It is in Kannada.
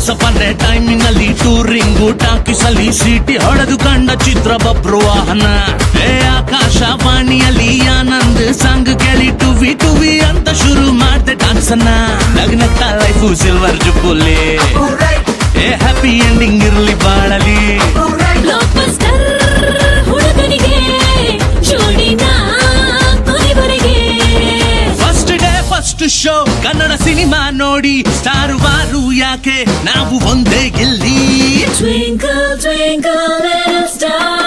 ಹೊಸಪನ್ನೆ ಟೈಮಿಂಗ್ ಅಲ್ಲಿ ಟೂರಿಂಗು ಟಾಕೀಸ್ ಅಲ್ಲಿ ಸೀಟಿ ಹೊಡೆದು ಕಂಡ ಚಿತ್ರ ಬಬ್ರು ವಾಹನ. ಆಕಾಶವಾಣಿಯಲ್ಲಿ ಆನಂದ್ ಸಾಂಗ್ ಕೇಳಿ ಟುವಿ ಟುವಿ ಅಂತ ಶುರು ಮಾಡ್ದೆ ಡಾನ್ಸ್ ಅನ್ನ. ನಗ್ನಗ್ತ ಲೈಫು ಸಿಲ್ವರ್ ಜುಬ್ಬುಲಿ, ಹ್ಯಾಪಿ ಎಂಡಿಂಗ್ ಇರ್ಲಿ ಬಾಳಲಿ. First day first show Kannada cinema ನೋಡಿ ಸ್ಟಾರ್ ವಾರು ಯಾಕೆ ನಾವು ಒಂದೇ ಇಲ್ಲಿ. Twinkle twinkle little star